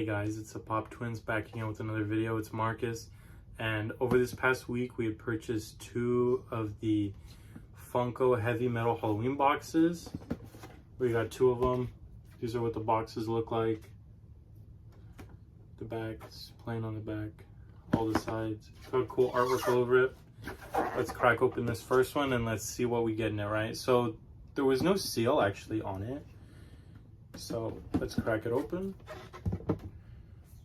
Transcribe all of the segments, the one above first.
guys, it's the Pop Twins back again with another video. It's Marcus, and over this past week we had purchased 2 of the Funko Heavy Metal Halloween boxes. We got 2 of them. These are what the boxes look like. The back, it's plain on the back, all the sides. Got cool artwork all over it. Let's crack open this first one and let's see what we get in it, right? So there was no seal actually on it. So let's crack it open.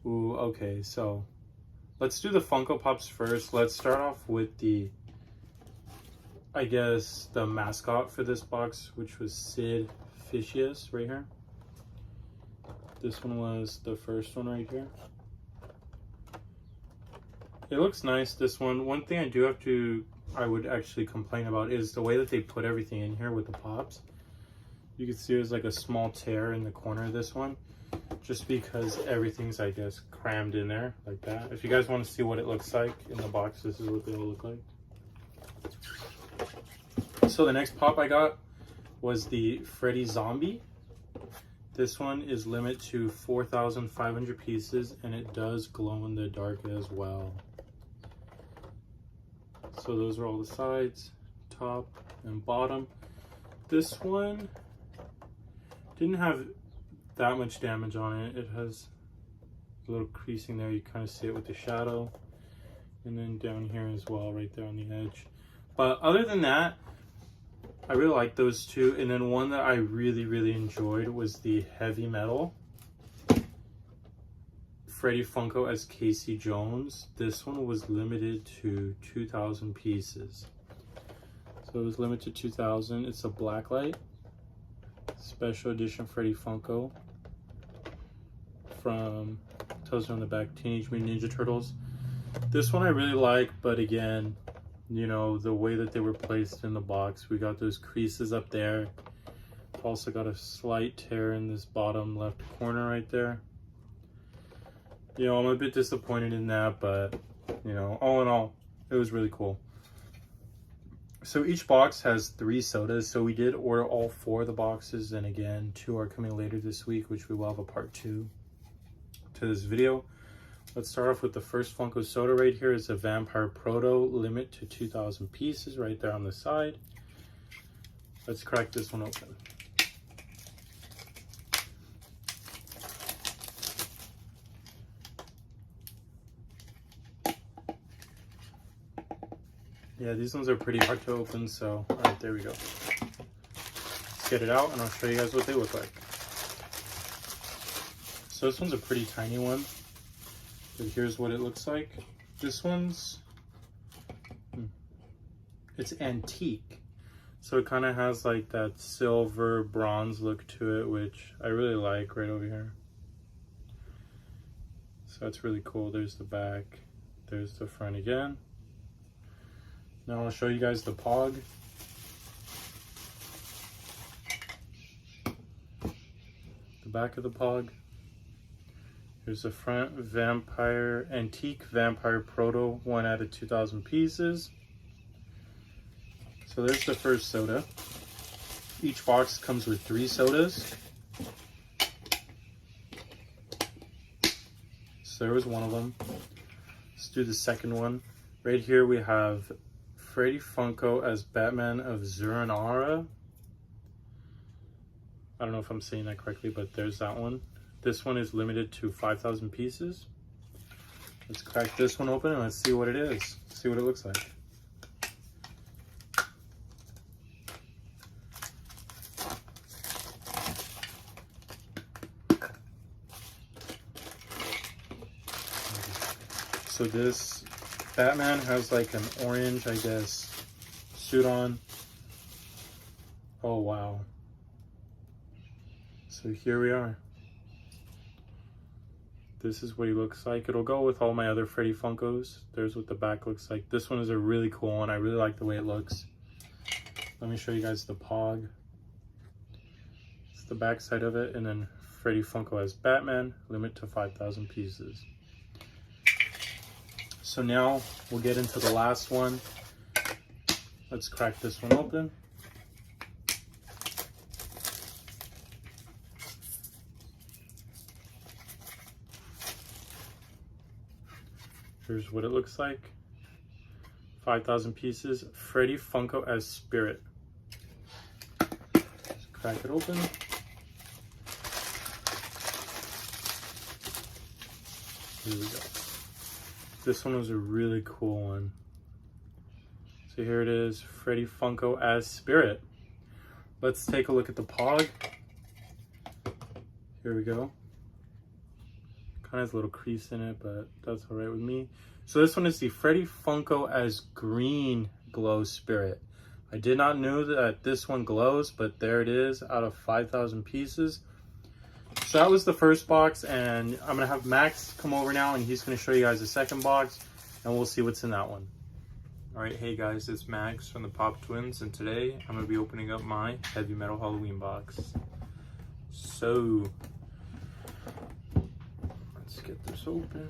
Ooh, okay, so let's do the Funko Pops first. Let's start off with the, I guess, the mascot for this box, which was Sid Vicious right here. This one was the first one right here. It looks nice, this one. One thing I would actually complain about is the way that they put everything in here with the pops. You can see there's like a small tear in the corner of this one, just because everything's, I guess, crammed in there like that. If you guys want to see what it looks like in the box, this is what they all look like. So the next pop I got was the Freddy Zombie. This one is limited to 4,500 pieces, and it does glow in the dark as well. So those are all the sides, top and bottom. This one didn't have that much damage on it. It has a little creasing there. You kind of see it with the shadow. And then down here as well, right there on the edge. But other than that, I really like those 2. And then one that I really enjoyed was the Heavy Metal Freddy Funko as Casey Jones. This one was limited to 2,000 pieces. So it was limited to 2,000. It's a blacklight special edition Freddy Funko from, tells you on the back, Teenage Mutant Ninja Turtles. This one I really like, but again, you know, the way that they were placed in the box, we got those creases up there. Also got a slight tear in this bottom left corner right there. You know, I'm a bit disappointed in that, but you know, all in all, it was really cool. So each box has 3 sodas. So we did order all 4 of the boxes, and again, 2 are coming later this week, which we will have a part 2 to this video. Let's start off with the first Funko soda right here. It's a Vampire Proto, limit to 2,000 pieces right there on the side. Let's crack this one open. Yeah, these ones are pretty hard to open, so all right, there we go. Let's get it out and I'll show you guys what they look like. So this one's a pretty tiny one, but here's what it looks like. This one's, it's antique. So it kind of has like that silver bronze look to it, which I really like right over here. So that's really cool. There's the back, there's the front again. Now I'll show you guys the Pog. The back of the Pog. Here's the front, Vampire, Antique Vampire Proto, 1 out of 2,000 pieces. So there's the first soda. Each box comes with 3 sodas. So there was one of them. Let's do the second one. Right here we have Freddy Funko as Batman of Zuranara. I don't know if I'm saying that correctly, but there's that one. This one is limited to 5,000 pieces. Let's crack this one open and let's see what it is. See what it looks like. So this Batman has like an orange, I guess, suit on. Oh, wow. So here we are. This is what he looks like. It'll go with all my other Freddy Funkos. There's what the back looks like. This one is a really cool one. I really like the way it looks. Let me show you guys the Pog. It's the back side of it. And then Freddy Funko as Batman, limit to 5,000 pieces. So now we'll get into the last one. Let's crack this one open. Here's what it looks like. 5,000 pieces. Freddy Funko as Spirit. Let's crack it open. Here we go. This one was a really cool one. So here it is, Freddy Funko as Spirit. Let's take a look at the Pog. Here we go. Kind of has a little crease in it, but that's all right with me. So this one is the Freddy Funko as Green Glow Spirit. I did not know that this one glows, but there it is out of 5,000 pieces. So that was the first box, and I'm gonna have Max come over now and he's gonna show you guys the second box and we'll see what's in that one. All right, hey guys, it's Max from the Pop Twins, and today I'm gonna be opening up my Heavy Metal Halloween box. So, let's get this open.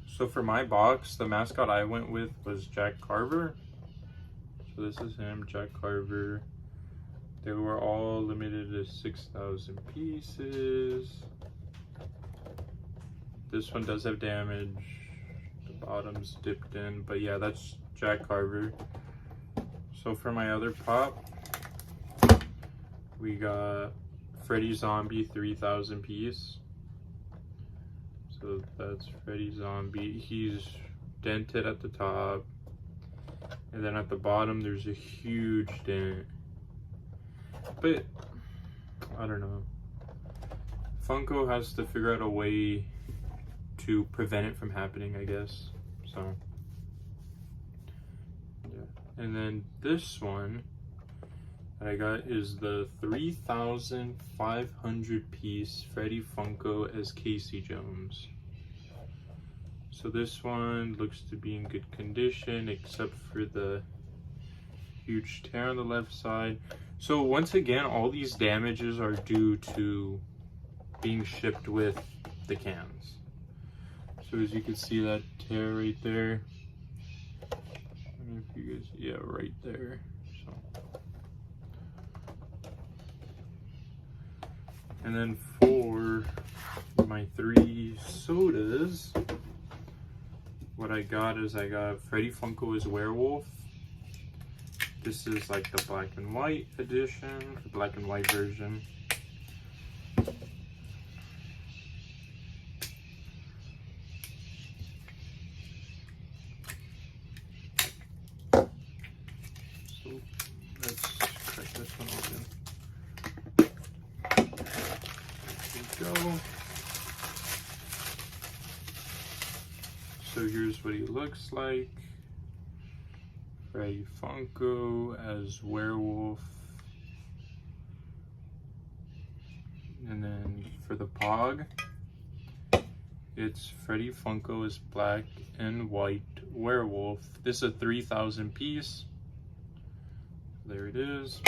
So for my box, the mascot I went with was Jack Carver. So this is him, Jack Carver. They were all limited to 6,000 pieces. This one does have damage. The bottom's dipped in, but yeah, that's Jack Carver. So for my other pop, we got Freddy Zombie 3,000 piece. So that's Freddy Zombie. He's dented at the top, and then at the bottom there's a huge dent. But I don't know. Funko has to figure out a way to prevent it from happening, I guess. So yeah. And then this one that I got is the 3,500 piece Freddy Funko as Casey Jones. So this one looks to be in good condition, except for the huge tear on the left side. So once again, all these damages are due to being shipped with the cans. So as you can see, that tear right there. I don't know if you guys, yeah, right there. So, and then for my 3 sodas, what I got is I got Freddy Funko as Werewolf. This is like the black and white edition, the black and white version. So let's crack this one open. There we go. So here's what he looks like. Freddy Funko as Werewolf. And then for the Pog, it's Freddy Funko as Black and White Werewolf. This is a 3,000 piece. There it is.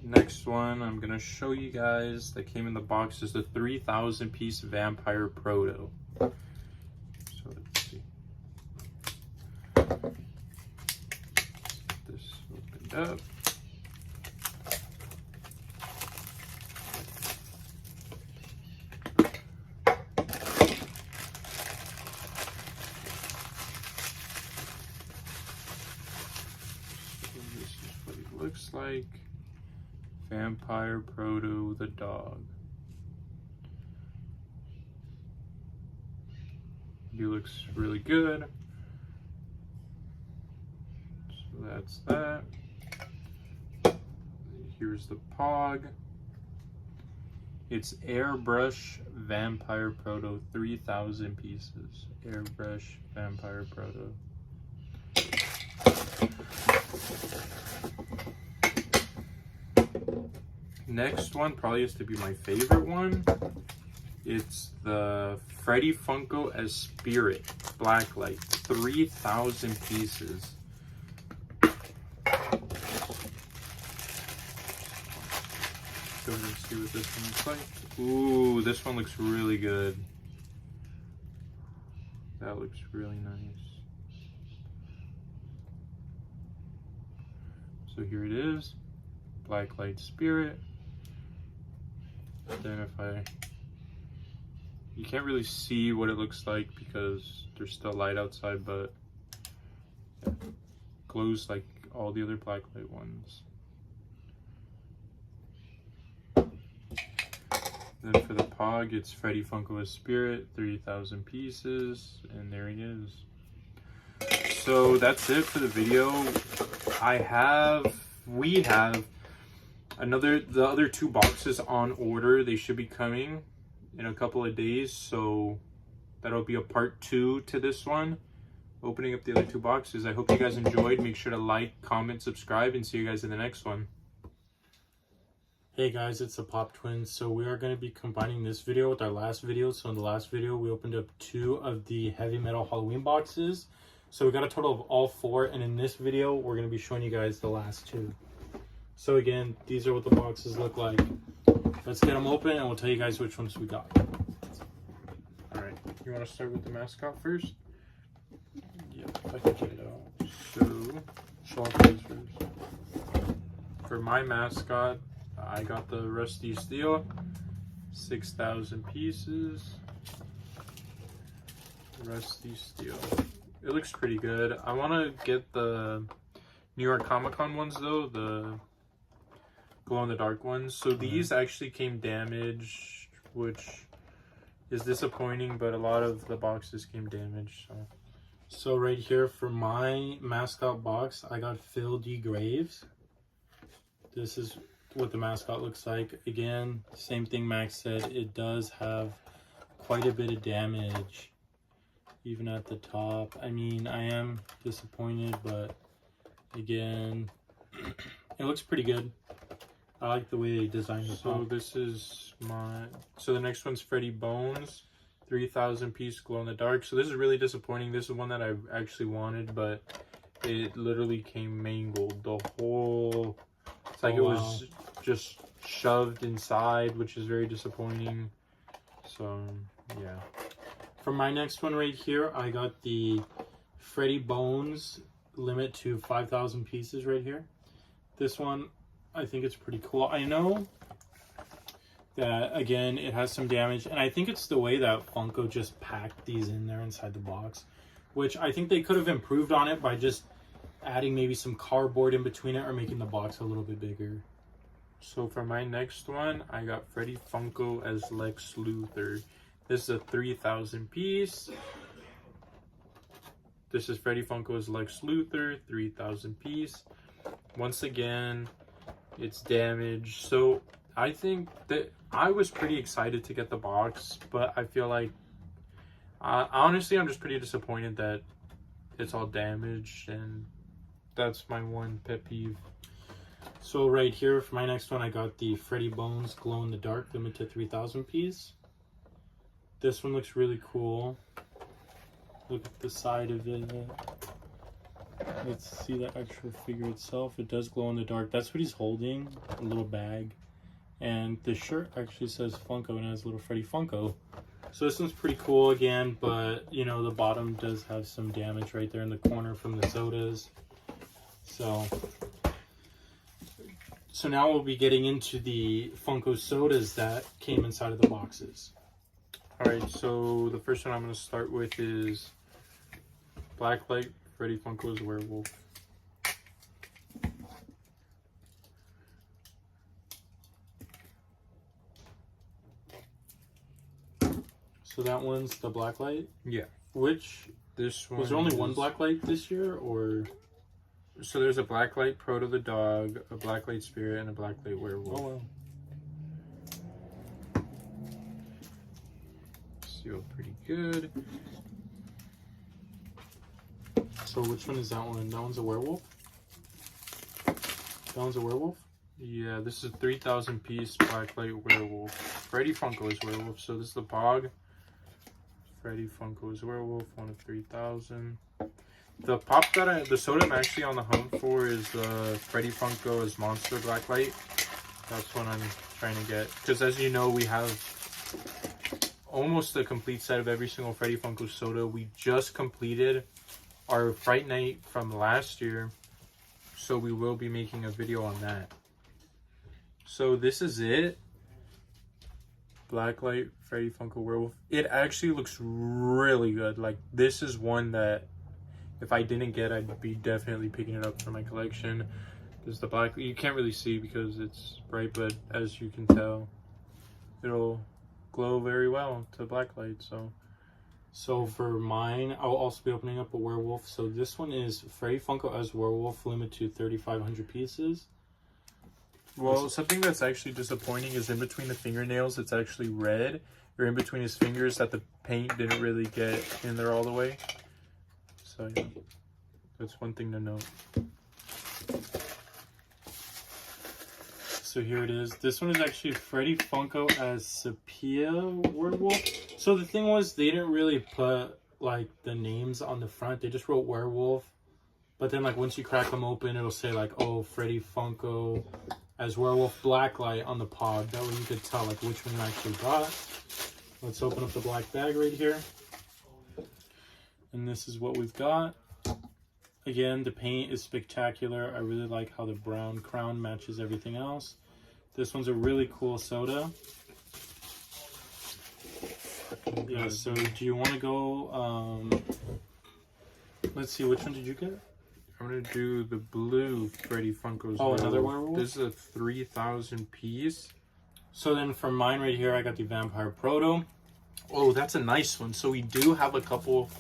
Next one I'm gonna show you guys that came in the box is the 3,000 piece Vampire Proto. Up. So this is what he looks like. Vampire Proto the dog. He looks really good. So that's that. Here's the Pog. It's Airbrush Vampire Proto, 3,000 pieces. Airbrush Vampire Proto. Next one probably has to be my favorite one. It's the Freddy Funko as Spirit Blacklight, 3,000 pieces. Go ahead and see what this one looks like. Ooh, this one looks really good. That looks really nice. So here it is, Blacklight Spirit. then you can't really see what it looks like because there's still light outside, but yeah, glows like all the other blacklight ones. Then for the Pog, it's Freddy Funko Spirit, 3,000 pieces, and there he is. So that's it for the video. We have the other 2 boxes on order. They should be coming in a couple of days, so that'll be a part 2 to this one, opening up the other 2 boxes. I hope you guys enjoyed. Make sure to like, comment, subscribe, and see you guys in the next one. Hey guys, it's the Pop Twins. So we are going to be combining this video with our last video. So in the last video, we opened up 2 of the Heavy Metal Halloween boxes. So we got a total of all 4, and in this video, we're going to be showing you guys the last 2. So again, these are what the boxes look like. Let's get them open, and we'll tell you guys which ones we got. All right, you want to start with the mascot first? Yeah, if I can get it out. So, show off these first. For my mascot, I got the Rusty Steel, 6,000 pieces. Rusty Steel. It looks pretty good. I want to get the New York Comic Con ones though, the glow-in-the-dark ones. So these actually came damaged, which is disappointing, but a lot of the boxes came damaged. So right here for my mascot box, I got Phil D. Graves. This is what the mascot looks like. Again, same thing Max said, it does have quite a bit of damage even at the top. I mean, I am disappointed, but again, it looks pretty good. I like the way they designed it. So this is so the next one's Freddy Bones, 3,000 piece glow in the dark. So this is really disappointing. This is one that I actually wanted, but it literally came mangled. It's like it was just shoved inside, which is very disappointing. So yeah. For my next one right here, I got the Freddy Bones limit to 5,000 pieces right here. This one, I think it's pretty cool. I know that, again, it has some damage, and I think it's the way that Funko just packed these in there inside the box, which I think they could have improved on it by just adding maybe some cardboard in between it or making the box a little bit bigger. So for my next one, I got Freddy Funko as Lex Luthor. This is a 3,000 piece. This is Freddy Funko as Lex Luthor, 3,000 piece. Once again, it's damaged. So I think that I was pretty excited to get the box, but I feel like, honestly, I'm just pretty disappointed that it's all damaged, and that's my one pet peeve. So right here for my next one, I got the Freddy Bones glow in the dark limited 3,000 piece. This one looks really cool. Look at the side of it. Let's see the actual figure itself. It does glow in the dark. That's what he's holding, a little bag. And the shirt actually says Funko and has a little Freddy Funko. So this one's pretty cool again, but you know, the bottom does have some damage right there in the corner from the sodas. So now we'll be getting into the Funko sodas that came inside of the boxes. Alright, so the first one I'm going to start with is Blacklight Freddy Funko's Werewolf. So that one's the Blacklight? Yeah. This one was there only one Blacklight this year, or? So there's a Blacklight Proto the Dog, a Blacklight Spirit, and a Blacklight Werewolf. Oh wow. Sealed pretty good. So which one is that one? That one's a werewolf? That one's a werewolf? Yeah, this is a 3,000 piece Blacklight Werewolf. Freddy Funko is werewolf, so this is the Pog. Freddy Funko is werewolf, 1 of 3,000. The soda I'm actually on the hunt for is the Freddy Funko as Monster Blacklight. That's what I'm trying to get. Because as you know, we have almost a complete set of every single Freddy Funko soda. We just completed our Fright Night from last year, so we will be making a video on that. So this is it. Blacklight Freddy Funko Werewolf. It actually looks really good. Like, this is one that if I didn't get, I'd be definitely picking it up for my collection. There's the black. You can't really see because it's bright, but as you can tell, it'll glow very well to black light. So for mine, I'll also be opening up a werewolf. So this one is Freddy Funko as werewolf, limited to 3,500 pieces. Well, something that's actually disappointing is in between the fingernails, it's actually red. Or in between his fingers, that the paint didn't really get in there all the way. So yeah, that's one thing to note. So here it is. This one is actually Freddy Funko as Sepia werewolf. So the thing was, they didn't really put like the names on the front. They just wrote werewolf. But then like once you crack them open, it'll say like, oh, Freddy Funko as werewolf blacklight on the pod. That way you could tell like which one you actually got. Let's open up the black bag right here. And this is what we've got. Again, the paint is spectacular. I really like how the brown crown matches everything else. This one's a really cool soda. Yeah, so do you want to go, let's see, which one did you get? I'm going to do the blue Freddy Funkos. Oh, another werewolf? This is a 3,000 piece. So then for mine right here, I got the Vampire Proto. Oh, that's a nice one. So we do have a couple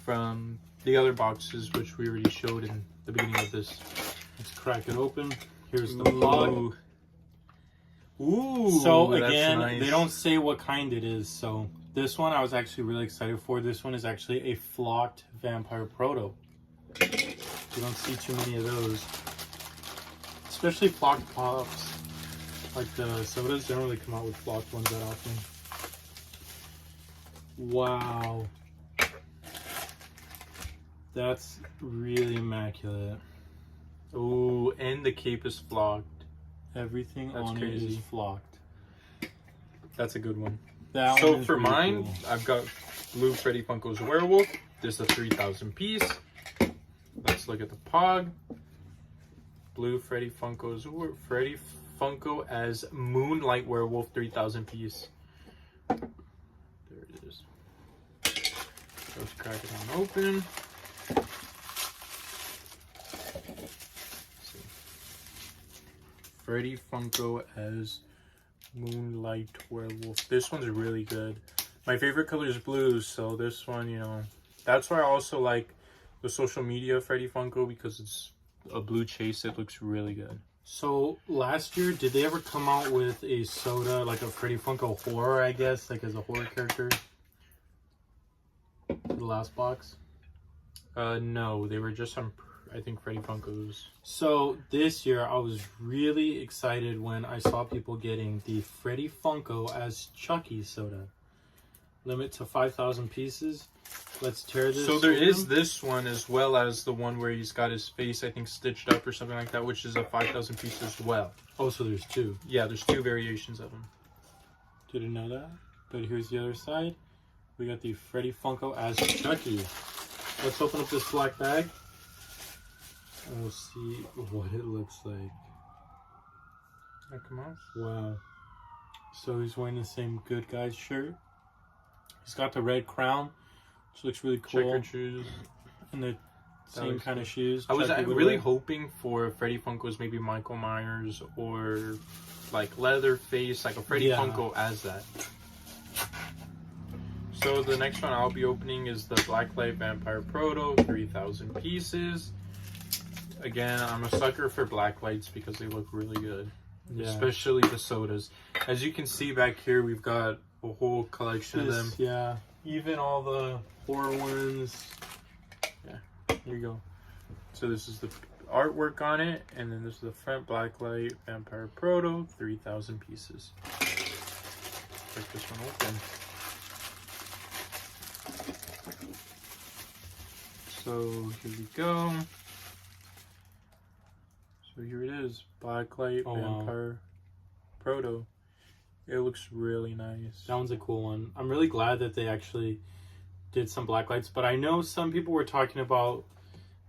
from the other boxes, which we already showed in the beginning of this. Let's crack it open. Here's the pod. Ooh, so again, nice. They don't say what kind it is. So this one I was actually really excited for. This one is actually a flocked Vampire Proto. You don't see too many of those. Especially flocked pops. Like the sodas, they don't really come out with flocked ones that often. Wow. That's really immaculate. Oh, and the cape is flocked. Everything That's on crazy. it is flocked. That's a good one. That So one is for really mine, cool. I've got blue Freddy Funko's werewolf. This is a 3,000 piece. Let's look at the pog. Blue Freddy Funko as Moonlight Werewolf 3,000 piece. There it is. Let's crack it on open. Freddy Funko as Moonlight Werewolf. This one's really good. My favorite color is blue, so this one, you know, that's why I also like the social media Freddy Funko, because it's a blue chase. It looks really good. So last year, did they ever come out with a soda, like a Freddy Funko horror, I guess, like as a horror character? The last box? No, they were just on, I think, Freddy Funkos. So this year, I was really excited when I saw people getting the Freddy Funko as Chucky soda. Limit to 5,000 pieces. Let's tear this. So there open. is this one as well as the one where he's got his face, I think, stitched up or something like that, which is a 5,000 piece as well. Oh, so there's two. Yeah, there's two variations of them. Didn't know that. But here's the other side. We got the Freddy Funko as Chucky. Let's open up this black bag. And we'll see what it looks like. Oh, come on. Wow. So he's wearing the same Good Guys shirt. He's got the red crown, which looks really cool. Checkered shoes. And the same kind of shoes. I was Chucky would really wear. hoping for Freddy Funko's maybe Michael Myers or like Leatherface, like a Freddy Funko as that. So the next one I'll be opening is the Blacklight Vampire Proto, 3,000 pieces. Again, I'm a sucker for black lights because they look really good. Yeah. Especially the sodas. As you can see back here, we've got a whole collection of them. Yeah, even all the horror ones. Yeah, here you go. So this is the artwork on it, and then this is the front Blacklight Vampire Proto, 3,000 pieces. Break this one open. So here we go. So here it is, Blacklight Vampire Proto. It looks really nice. That one's a cool one. I'm really glad that they actually did some black lights, but I know some people were talking about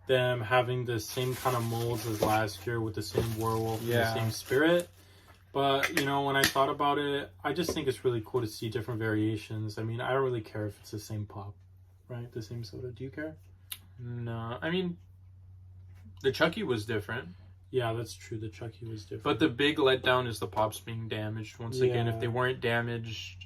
them having the same kind of molds as last year with the same werewolf and the same spirit. But, you know, when I thought about it, I just think it's really cool to see different variations. I mean, I don't really care if it's the same pop, right? The same soda. Do you care? No, I mean, the Chucky was different. Yeah, that's true. The Chucky was different. But the big letdown is the pops being damaged. Once again, if Yeah. they weren't damaged,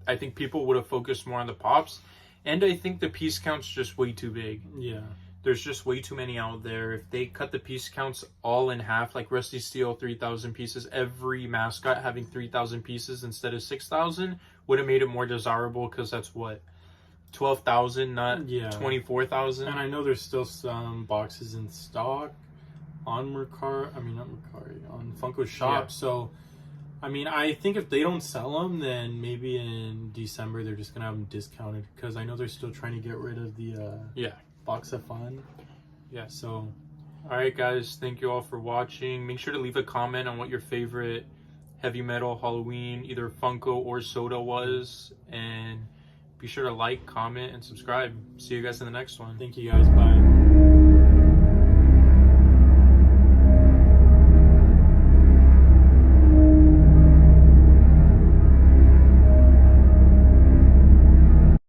I think people would have focused more on the pops. And I think the piece count's just way too big. Yeah. There's just way too many out there. If they cut the piece counts all in half, like Rusty Steel, 3,000 pieces, every mascot having 3,000 pieces instead of 6,000 would have made it more desirable, because that's what, 12,000, not 24,000. And I know there's still some boxes in stock on on Funko Shop. Yeah. So, I mean, I think if they don't sell them, then maybe in December they're just gonna have them discounted, because I know they're still trying to get rid of the box of fun. Yeah. So, all right, guys, thank you all for watching. Make sure to leave a comment on what your favorite heavy metal Halloween, either Funko or soda, was, and be sure to like, comment, and subscribe. See you guys in the next one. thank you guys. Bye.